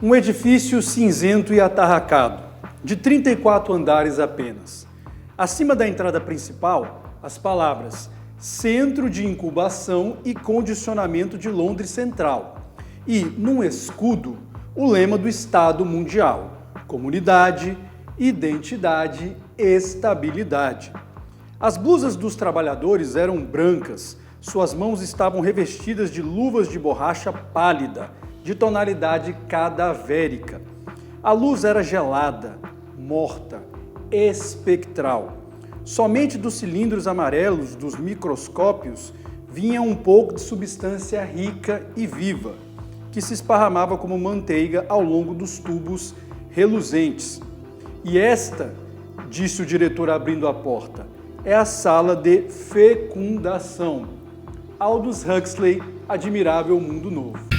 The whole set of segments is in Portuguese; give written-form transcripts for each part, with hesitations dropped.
Um edifício cinzento e atarracado, de 34 andares apenas. Acima da entrada principal, as palavras Centro de Incubação e Condicionamento de Londres Central. E, num escudo, o lema do Estado Mundial: Comunidade, Identidade, Estabilidade. As blusas dos trabalhadores eram brancas, suas mãos estavam revestidas de luvas de borracha pálida, de tonalidade cadavérica. A luz era gelada, morta, espectral. Somente dos cilindros amarelos dos microscópios vinha um pouco de substância rica e viva, que se esparramava como manteiga ao longo dos tubos reluzentes. E esta, disse o diretor abrindo a porta, é a sala de fecundação. Aldous Huxley, Admirável Mundo Novo.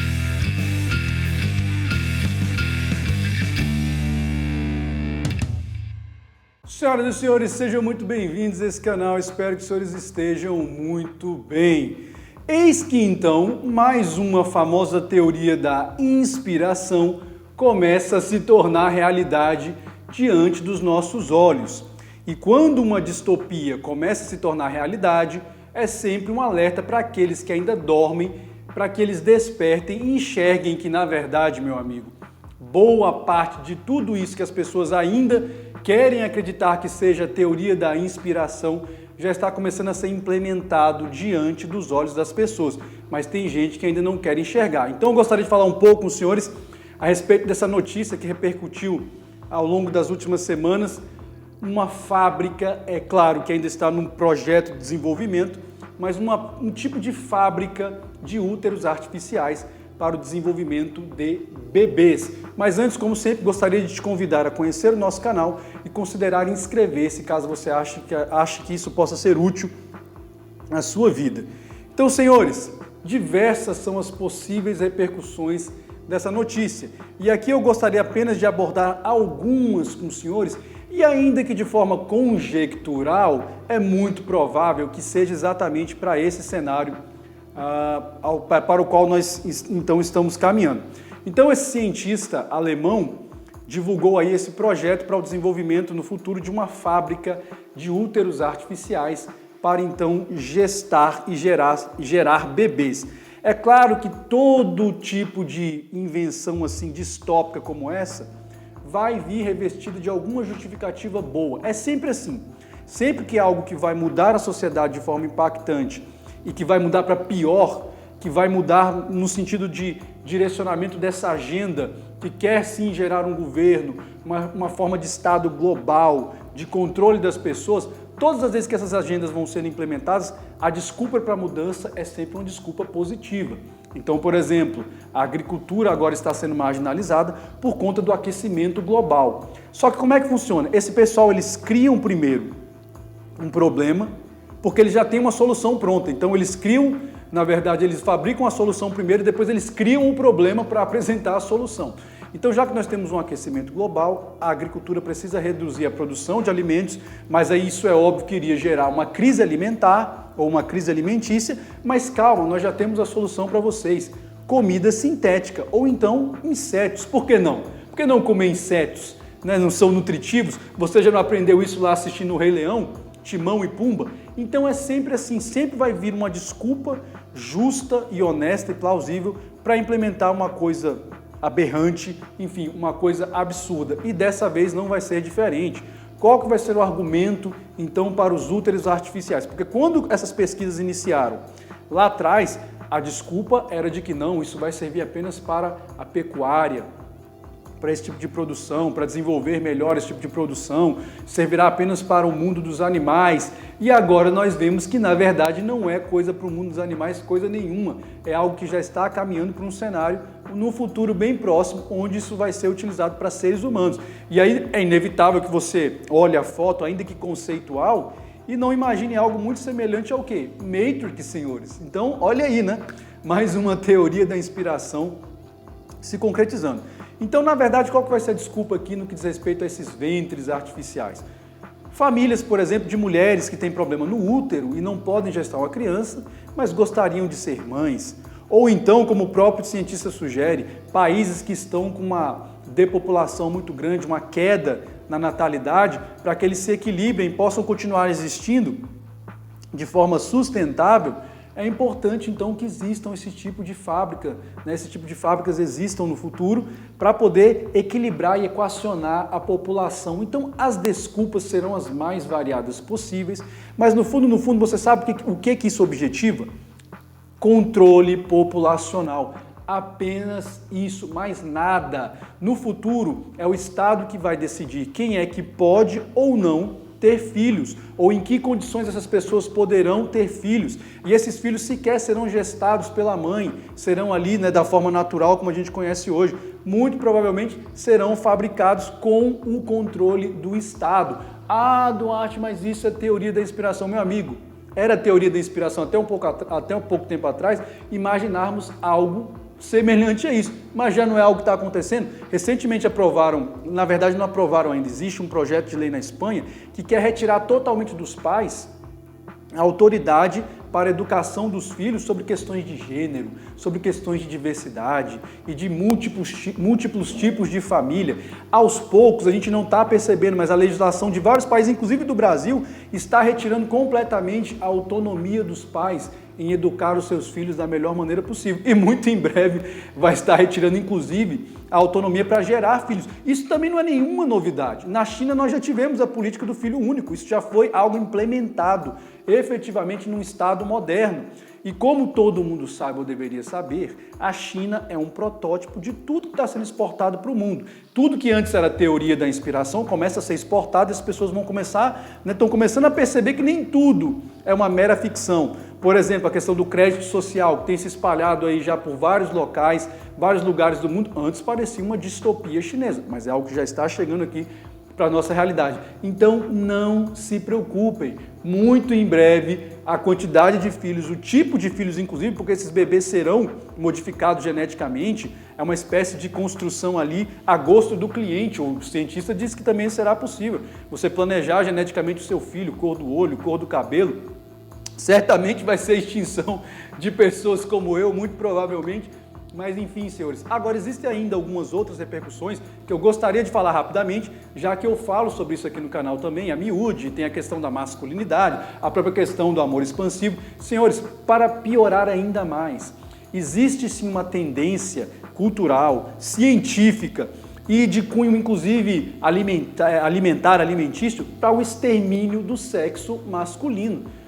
Senhoras e senhores, sejam muito bem-vindos a esse canal, espero que os senhores estejam muito bem. Eis que então, mais uma famosa teoria da inspiração começa a se tornar realidade diante dos nossos olhos. E quando uma distopia começa a se tornar realidade, é sempre um alerta para aqueles que ainda dormem, para que eles despertem e enxerguem que, na verdade, meu amigo, boa parte de tudo isso que as pessoas ainda querem acreditar que seja teoria da inspiração já está começando a ser implementado diante dos olhos das pessoas, mas tem gente que ainda não quer enxergar. Então eu gostaria de falar um pouco com os senhores a respeito dessa notícia que repercutiu ao longo das últimas semanas. Uma fábrica, é claro que ainda está num projeto de desenvolvimento, mas um tipo de fábrica de úteros artificiais para o desenvolvimento de bebês. Mas antes, como sempre, gostaria de te convidar a conhecer o nosso canal e considerar inscrever-se caso você ache que isso possa ser útil na sua vida. Então, senhores, diversas são as possíveis repercussões dessa notícia. E aqui eu gostaria apenas de abordar algumas com os senhores, e ainda que de forma conjectural, é muito provável que seja exatamente para esse cenário para o qual nós então estamos caminhando. Então esse cientista alemão divulgou aí esse projeto para o desenvolvimento no futuro de uma fábrica de úteros artificiais para então gestar e gerar bebês. É claro que todo tipo de invenção assim distópica como essa vai vir revestida de alguma justificativa boa. É sempre assim. Sempre que algo que vai mudar a sociedade de forma impactante e que vai mudar para pior, que vai mudar no sentido de direcionamento dessa agenda que quer sim gerar um governo, uma forma de Estado global, de controle das pessoas, todas as vezes que essas agendas vão sendo implementadas, a desculpa para a mudança é sempre uma desculpa positiva. Então, por exemplo, a agricultura agora está sendo marginalizada por conta do aquecimento global. Só que como é que funciona? Esse pessoal, eles criam primeiro um problema, porque eles já têm uma solução pronta. Então eles criam, na verdade, eles fabricam a solução primeiro e depois eles criam um problema para apresentar a solução. Então, já que nós temos um aquecimento global, a agricultura precisa reduzir a produção de alimentos, mas aí isso é óbvio que iria gerar uma crise alimentar ou uma crise alimentícia, mas calma, nós já temos a solução para vocês. Comida sintética ou então insetos. Por que não? Por que não comer insetos? Né? Não são nutritivos? Você já não aprendeu isso lá assistindo o Rei Leão? Timão e Pumba? Então é sempre assim, sempre vai vir uma desculpa justa e honesta e plausível para implementar uma coisa aberrante, enfim, uma coisa absurda. E dessa vez não vai ser diferente. Qual que vai ser o argumento, então, para os úteros artificiais? Porque quando essas pesquisas iniciaram lá atrás, a desculpa era de que não, isso vai servir apenas para a pecuária, para esse tipo de produção, para desenvolver melhor esse tipo de produção, servirá apenas para o mundo dos animais. E agora nós vemos que, na verdade, não é coisa para o mundo dos animais, coisa nenhuma. É algo que já está caminhando para um cenário, no futuro bem próximo, onde isso vai ser utilizado para seres humanos. E aí é inevitável que você olhe a foto, ainda que conceitual, e não imagine algo muito semelhante ao quê? Matrix, senhores. Então, olha aí, né? Mais uma teoria da inspiração se concretizando. Então, na verdade, qual que vai ser a desculpa aqui no que diz respeito a esses ventres artificiais? Famílias, por exemplo, de mulheres que têm problema no útero e não podem gestar uma criança, mas gostariam de ser mães. Ou então, como o próprio cientista sugere, países que estão com uma depopulação muito grande, uma queda na natalidade, para que eles se equilibrem e possam continuar existindo de forma sustentável, é importante então que existam esse tipo de fábrica, né? Esse tipo de fábricas existam no futuro para poder equilibrar e equacionar a população. Então as desculpas serão as mais variadas possíveis, mas no fundo você sabe o que isso objetiva? Controle populacional. Apenas isso, mais nada. No futuro é o Estado que vai decidir quem é que pode ou não ter filhos, ou em que condições essas pessoas poderão ter filhos. E esses filhos sequer serão gestados pela mãe, serão ali, né, da forma natural como a gente conhece hoje. Muito provavelmente serão fabricados com o controle do Estado. Ah, Duarte, mas isso é teoria da inspiração, meu amigo. Era teoria da inspiração até um pouco tempo atrás, imaginarmos algo semelhante a isso, mas já não é algo que está acontecendo. Recentemente aprovaram, na verdade não aprovaram ainda, existe um projeto de lei na Espanha que quer retirar totalmente dos pais a autoridade para a educação dos filhos sobre questões de gênero, sobre questões de diversidade e de múltiplos tipos de família. Aos poucos, a gente não está percebendo, mas a legislação de vários países, inclusive do Brasil, está retirando completamente a autonomia dos pais em educar os seus filhos da melhor maneira possível. E muito em breve vai estar retirando, inclusive, a autonomia para gerar filhos. Isso também não é nenhuma novidade. Na China nós já tivemos a política do filho único. Isso já foi algo implementado efetivamente num Estado moderno. E como todo mundo sabe ou deveria saber, a China é um protótipo de tudo que está sendo exportado para o mundo. Tudo que antes era teoria da inspiração começa a ser exportado e as pessoas vão estão começando a perceber que nem tudo é uma mera ficção. Por exemplo, a questão do crédito social, que tem se espalhado aí já por vários locais, vários lugares do mundo. Antes parecia uma distopia chinesa, mas é algo que já está chegando aqui para a nossa realidade. Então não se preocupem, muito em breve a quantidade de filhos, o tipo de filhos inclusive, porque esses bebês serão modificados geneticamente, é uma espécie de construção ali a gosto do cliente. O cientista diz que também será possível você planejar geneticamente o seu filho, cor do olho, cor do cabelo. Certamente vai ser a extinção de pessoas como eu, muito provavelmente. Mas enfim, senhores, agora existem ainda algumas outras repercussões que eu gostaria de falar rapidamente, já que eu falo sobre isso aqui no canal também, a miúde, tem a questão da masculinidade, a própria questão do amor expansivo. Senhores, para piorar ainda mais, existe sim uma tendência cultural, científica e de cunho inclusive alimentício para o extermínio do sexo masculino.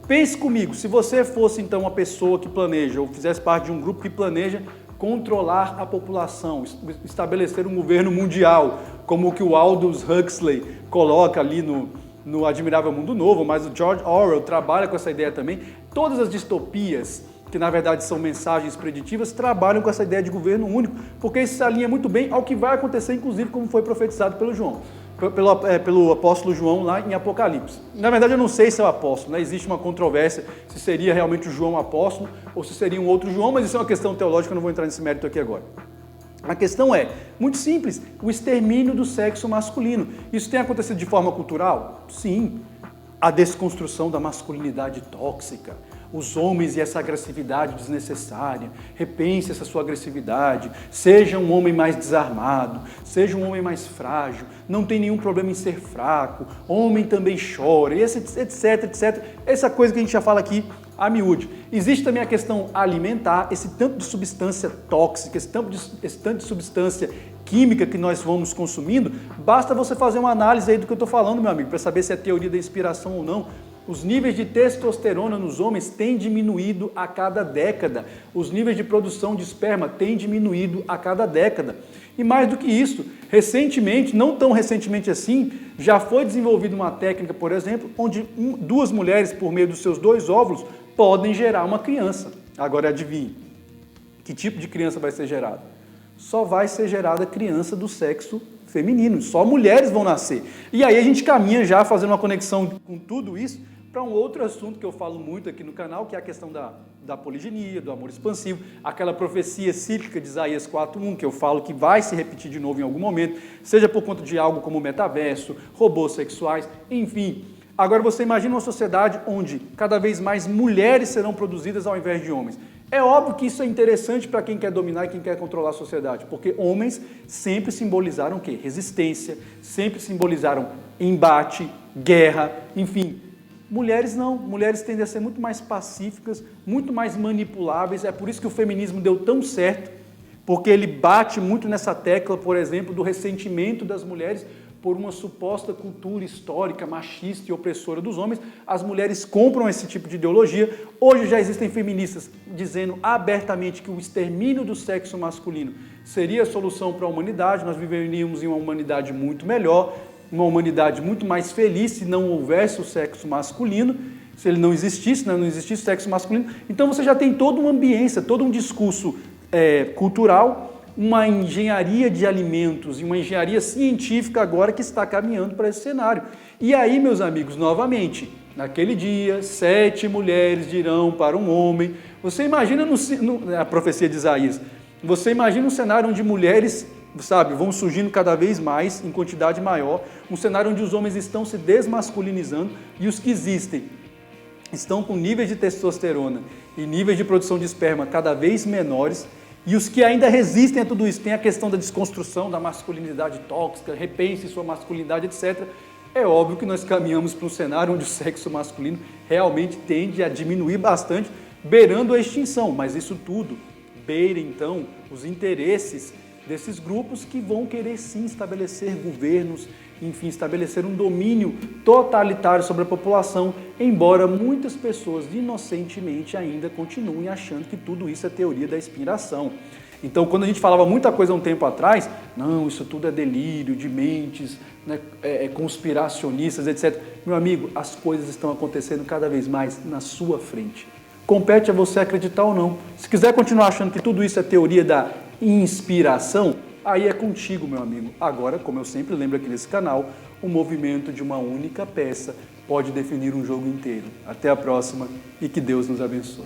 Pense comigo, se você fosse então uma pessoa que planeja, ou fizesse parte de um grupo que planeja controlar a população, estabelecer um governo mundial, como o que o Aldous Huxley coloca ali no Admirável Mundo Novo, mas o George Orwell trabalha com essa ideia também. Todas as distopias, que na verdade são mensagens preditivas, trabalham com essa ideia de governo único, porque isso se alinha muito bem ao que vai acontecer, inclusive como foi profetizado pelo João. Pelo apóstolo João lá em Apocalipse. Na verdade eu não sei se é o apóstolo, né? Existe uma controvérsia se seria realmente o João apóstolo ou se seria um outro João, mas isso é uma questão teológica, eu não vou entrar nesse mérito aqui agora. A questão é, muito simples, o extermínio do sexo masculino. Isso tem acontecido de forma cultural? Sim. A desconstrução da masculinidade tóxica, os homens e essa agressividade desnecessária. Repense essa sua agressividade, seja um homem mais desarmado, seja um homem mais frágil, não tem nenhum problema em ser fraco, homem também chora, etc, etc. Essa coisa que a gente já fala aqui a miúde. Existe também a questão alimentar, esse tanto de substância tóxica, esse tanto de substância química que nós vamos consumindo. Basta você fazer uma análise aí do que eu estou falando, meu amigo, para saber se é teoria da inspiração ou não. Os níveis de testosterona nos homens têm diminuído a cada década. Os níveis de produção de esperma têm diminuído a cada década. E mais do que isso, recentemente, não tão recentemente assim, já foi desenvolvida uma técnica, por exemplo, onde duas mulheres, por meio dos seus 2 óvulos, podem gerar uma criança. Agora adivinhe, que tipo de criança vai ser gerada? Só vai ser gerada criança do sexo feminino, só mulheres vão nascer. E aí a gente caminha já fazendo uma conexão com tudo isso para um outro assunto que eu falo muito aqui no canal, que é a questão da poliginia, do amor expansivo, aquela profecia cíclica de Isaías 4:1, que eu falo que vai se repetir de novo em algum momento, seja por conta de algo como metaverso, robôs sexuais, enfim. Agora você imagina uma sociedade onde cada vez mais mulheres serão produzidas ao invés de homens. É óbvio que isso é interessante para quem quer dominar e quem quer controlar a sociedade, porque homens sempre simbolizaram o quê? Resistência, sempre simbolizaram embate, guerra, enfim. Mulheres não, mulheres tendem a ser muito mais pacíficas, muito mais manipuláveis, é por isso que o feminismo deu tão certo, porque ele bate muito nessa tecla, por exemplo, do ressentimento das mulheres por uma suposta cultura histórica machista e opressora dos homens. As mulheres compram esse tipo de ideologia. Hoje já existem feministas dizendo abertamente que o extermínio do sexo masculino seria a solução para a humanidade, nós viveríamos em uma humanidade muito melhor, uma humanidade muito mais feliz se não houvesse o sexo masculino, se ele não existisse, não existisse o sexo masculino. Então você já tem toda uma ambiência, todo um discurso cultural, uma engenharia de alimentos e uma engenharia científica agora que está caminhando para esse cenário. E aí, meus amigos, novamente, naquele dia, 7 mulheres dirão para um homem. Você imagina a profecia de Isaías, você imagina um cenário onde mulheres, sabe, vão surgindo cada vez mais, em quantidade maior, um cenário onde os homens estão se desmasculinizando e os que existem estão com níveis de testosterona e níveis de produção de esperma cada vez menores. E os que ainda resistem a tudo isso, tem a questão da desconstrução da masculinidade tóxica, repense sua masculinidade, etc. É óbvio que nós caminhamos para um cenário onde o sexo masculino realmente tende a diminuir bastante, beirando a extinção. Mas isso tudo beira, então, os interesses desses grupos que vão querer, sim, estabelecer governos, enfim, estabelecer um domínio totalitário sobre a população, embora muitas pessoas inocentemente ainda continuem achando que tudo isso é teoria da inspiração. Então, quando a gente falava muita coisa há um tempo atrás, não, isso tudo é delírio de mentes, né, conspiracionistas, etc. Meu amigo, as coisas estão acontecendo cada vez mais na sua frente. Compete a você acreditar ou não. Se quiser continuar achando que tudo isso é teoria da inspiração, aí é contigo, meu amigo. Agora, como eu sempre lembro aqui nesse canal, o movimento de uma única peça pode definir um jogo inteiro. Até a próxima e que Deus nos abençoe.